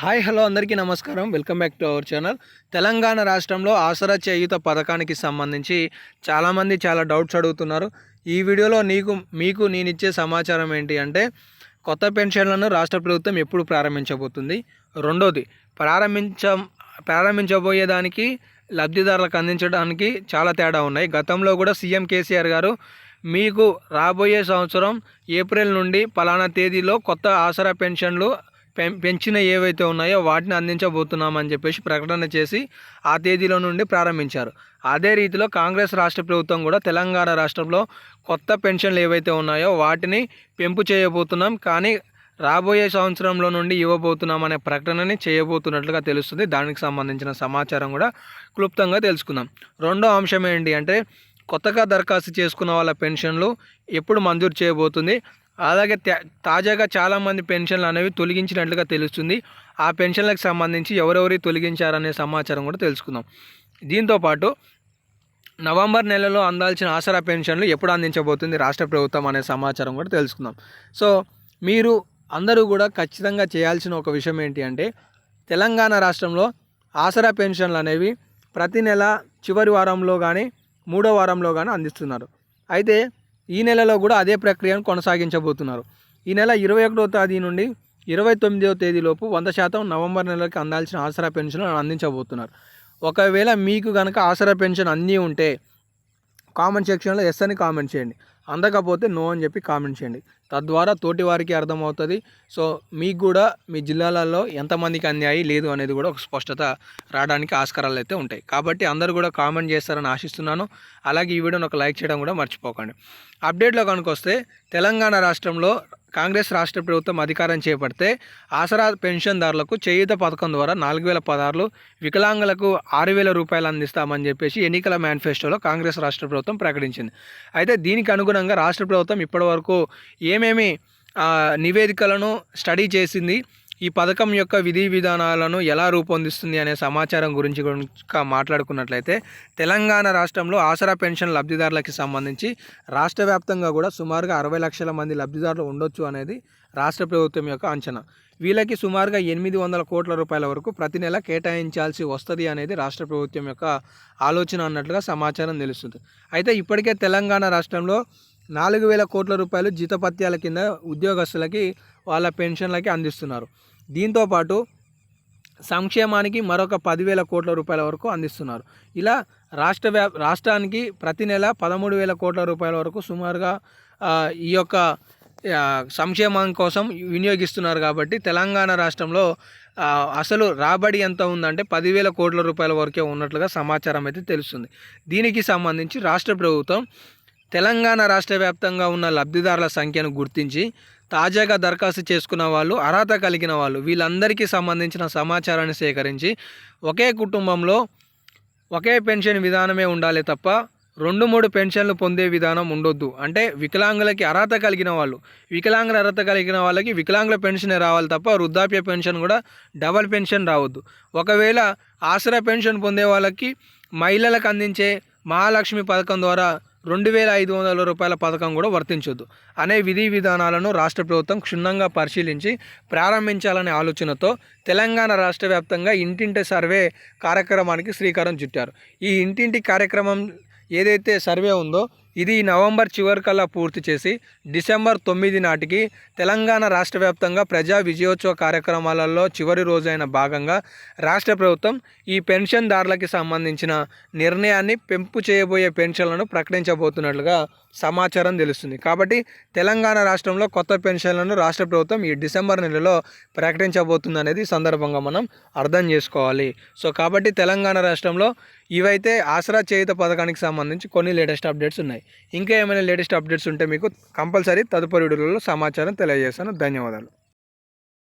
Hi hello అందరికీ నమస్కారం. Welcome back to our channel. Telangana రాష్ట్రంలో ఆసరా చేయూత పథకానికి సంబంధించి చాలామంది చాలా డౌట్స్ అడుగుతున్నారు. ఈ వీడియోలో మీకు నేను ఇచ్చే సమాచారం ఏంటి అంటే, కొత్త పెన్షన్లను రాష్ట్ర ప్రభుత్వం ఎప్పుడు ప్రారంభించబోతుంది, రెండోది ప్రారంభించబోయేదానికి లబ్ధిదారులకు అందించడానికి చాలా తేడా ఉన్నాయి. గతంలో కూడా సీఎం కేసీఆర్ గారు మీకు రాబోయే సంవత్సరం ఏప్రిల్ నుండి పలానా తేదీలో కొత్త ఆసరా పెన్షన్లు పెంచిన ఏవైతే ఉన్నాయో వాటిని అందించబోతున్నామని చెప్పేసి ప్రకటన చేసి ఆ తేదీలో నుండి ప్రారంభించారు. అదే రీతిలో కాంగ్రెస్ రాష్ట్ర ప్రభుత్వం కూడా తెలంగాణ రాష్ట్రంలో కొత్త పెన్షన్లు ఏవైతే ఉన్నాయో వాటిని పెంపు చేయబోతున్నాం, కానీ రాబోయే సంవత్సరంలో నుండి ఇవ్వబోతున్నాం అనే ప్రకటనని చేయబోతున్నట్లుగా తెలుస్తుంది. దానికి సంబంధించిన సమాచారం కూడా క్లుప్తంగా తెలుసుకుందాం. రెండో అంశం ఏంటి అంటే, కొత్తగా దరఖాస్తు చేసుకున్న వాళ్ళ పెన్షన్లు ఎప్పుడు మంజూరు చేయబోతుంది, అలాగే తాజాగా చాలామంది పెన్షన్లు అనేవి తొలగించినట్లుగా తెలుస్తుంది. ఆ పెన్షన్లకు సంబంధించి ఎవరెవరి తొలగించారనే సమాచారం కూడా తెలుసుకుందాం. దీంతోపాటు నవంబర్ నెలలో అందాల్సిన ఆసరా పెన్షన్లు ఎప్పుడు అందించబోతుంది రాష్ట్ర ప్రభుత్వం అనే సమాచారం కూడా తెలుసుకుందాం. సో మీరు అందరూ కూడా ఖచ్చితంగా చేయాల్సిన ఒక విషయం ఏంటి అంటే, తెలంగాణ రాష్ట్రంలో ఆసరా పెన్షన్లు అనేవి ప్రతి నెల చివరి వారంలో కానీ మూడో వారంలో కానీ అందిస్తున్నారు. అయితే ఈ నెలలో కూడా అదే ప్రక్రియను కొనసాగించబోతున్నారు. ఈ నెల 21వ తేదీ నుండి 29వ తేదీలోపు 100% నవంబర్ నెలకి అందాల్సిన ఆసరా పెన్షన్లు అందించబోతున్నారు. ఒకవేళ మీకు కనుక ఆసరా పెన్షన్ అన్నీ ఉంటే కామెంట్ సెక్షన్లో ఎస్ అని కామెంట్ చేయండి, అందకపోతే నో అని చెప్పి కామెంట్ చేయండి. తద్వారా తోటి వారికి అర్థమవుతుంది. సో మీకు కూడా మీ జిల్లాలలో ఎంతమందికి అందాయి లేదు అనేది కూడా ఒక స్పష్టత రావడానికి ఆస్కారాలు అయితే ఉంటాయి. కాబట్టి అందరూ కూడా కామెంట్ చేస్తారని ఆశిస్తున్నాను. అలాగే ఈ వీడియోని ఒక లైక్ చేయడం కూడా మర్చిపోకండి. అప్డేట్లో కనుక వస్తే, తెలంగాణ రాష్ట్రంలో కాంగ్రెస్ రాష్ట్ర ప్రభుత్వం అధికారం చేపడితే ఆసరా పెన్షన్దారులకు చేయూత పథకం ద్వారా 4000 పదార్లు, వికలాంగులకు 6000 రూపాయలు అందిస్తామని చెప్పేసి ఎన్నికల మేనిఫెస్టోలో కాంగ్రెస్ రాష్ట్ర ప్రభుత్వం ప్రకటించింది. అయితే దీనికి అనుగుణంగా రాష్ట్ర ప్రభుత్వం ఇప్పటివరకు ఏమేమి నివేదికలను స్టడీ చేసింది, ఈ పథకం యొక్క విధి విధానాలను ఎలా రూపొందిస్తుంది అనే సమాచారం గురించి మాట్లాడుకున్నట్లయితే, తెలంగాణ రాష్ట్రంలో ఆసరా పెన్షన్ లబ్ధిదారులకి సంబంధించి రాష్ట్ర వ్యాప్తంగా కూడా సుమారుగా 60 లక్షల మంది లబ్ధిదారులు ఉండొచ్చు అనేది రాష్ట్ర ప్రభుత్వం యొక్క అంచనా. వీళ్ళకి సుమారుగా 800 కోట్ల రూపాయల వరకు ప్రతి నెల కేటాయించాల్సి వస్తుంది అనేది రాష్ట్ర ప్రభుత్వం యొక్క ఆలోచన అన్నట్లుగా సమాచారం తెలుస్తుంది. అయితే ఇప్పటికే తెలంగాణ రాష్ట్రంలో 4000 కోట్ల రూపాయలు జీతపత్యాల కింద ఉద్యోగస్తులకి వాళ్ళ పెన్షన్లకి అందిస్తున్నారు. దీంతోపాటు సంక్షేమానికి మరొక 10,000 కోట్ల రూపాయల వరకు అందిస్తున్నారు. ఇలా రాష్ట్రానికి ప్రతి నెల 13,000 కోట్ల రూపాయల వరకు సుమారుగా ఈ యొక్క సంక్షేమం కోసం వినియోగిస్తున్నారు. కాబట్టి తెలంగాణ రాష్ట్రంలో అసలు రాబడి ఎంత ఉందంటే 10,000 కోట్ల రూపాయల వరకే ఉన్నట్లుగా సమాచారం అయితే తెలుస్తుంది. దీనికి సంబంధించి రాష్ట్ర ప్రభుత్వం తెలంగాణ రాష్ట్ర వ్యాప్తంగా ఉన్న లబ్ధిదారుల సంఖ్యను గుర్తించి తాజాగా దరఖాస్తు చేసుకున్న వాళ్ళు, అర్హత కలిగిన వాళ్ళు, వీళ్ళందరికీ సంబంధించిన సమాచారాన్ని సేకరించి ఒకే కుటుంబంలో ఒకే పెన్షన్ విధానమే ఉండాలి తప్ప 2-3 పెన్షన్లు పొందే విధానం ఉండొద్దు. అంటే వికలాంగులకి అర్హత కలిగిన వాళ్ళు, వికలాంగుల అర్హత కలిగిన వాళ్ళకి వికలాంగుల పెన్షనే రావాలి తప్ప వృద్ధాప్య పెన్షన్ కూడా డబల్ పెన్షన్ రావద్దు. ఒకవేళ ఆసరా పెన్షన్ పొందే వాళ్ళకి మహిళలకు అందించే మహాలక్ష్మి పథకం ద్వారా 2,500 రూపాయల పథకం కూడా వర్తించొద్దు అనే విధి విధానాలను రాష్ట్ర ప్రభుత్వం క్షుణ్ణంగా పరిశీలించి ప్రారంభించాలనే ఆలోచనతో తెలంగాణ రాష్ట్ర వ్యాప్తంగా ఇంటింటి సర్వే కార్యక్రమానికి శ్రీకారం చుట్టారు. ఈ ఇంటింటి కార్యక్రమం ఏదైతే సర్వే ఉందో ఇది నవంబర్ చివరికల్లా పూర్తి చేసి డిసెంబర్ 9 నాటికి తెలంగాణ రాష్ట్ర వ్యాప్తంగా ప్రజా విజయోత్సవ కార్యక్రమాలలో చివరి రోజైన భాగంగా రాష్ట్ర ప్రభుత్వం ఈ పెన్షన్దారులకి సంబంధించిన నిర్ణయాన్ని పెంపు చేయబోయే పెన్షన్లను ప్రకటించబోతున్నట్లుగా సమాచారం తెలుస్తుంది. కాబట్టి తెలంగాణ రాష్ట్రంలో కొత్త పెన్షన్లను రాష్ట్ర ప్రభుత్వం ఈ డిసెంబర్ నెలలో ప్రకటించబోతుంది అనేది సందర్భంగా మనం అర్థం చేసుకోవాలి. సో కాబట్టి తెలంగాణ రాష్ట్రంలో ఇవైతే ఆసరా చేయూత పథకానికి సంబంధించి కొన్ని లేటెస్ట్ అప్డేట్స్ ఉన్నాయి. ఇంకా ఏమైనా లేటెస్ట్ అప్డేట్స్ ఉంటే మీకు కంపల్సరీ తదుపరి వీడియోలలో సమాచారం తెలియజేస్తాను. ధన్యవాదాలు.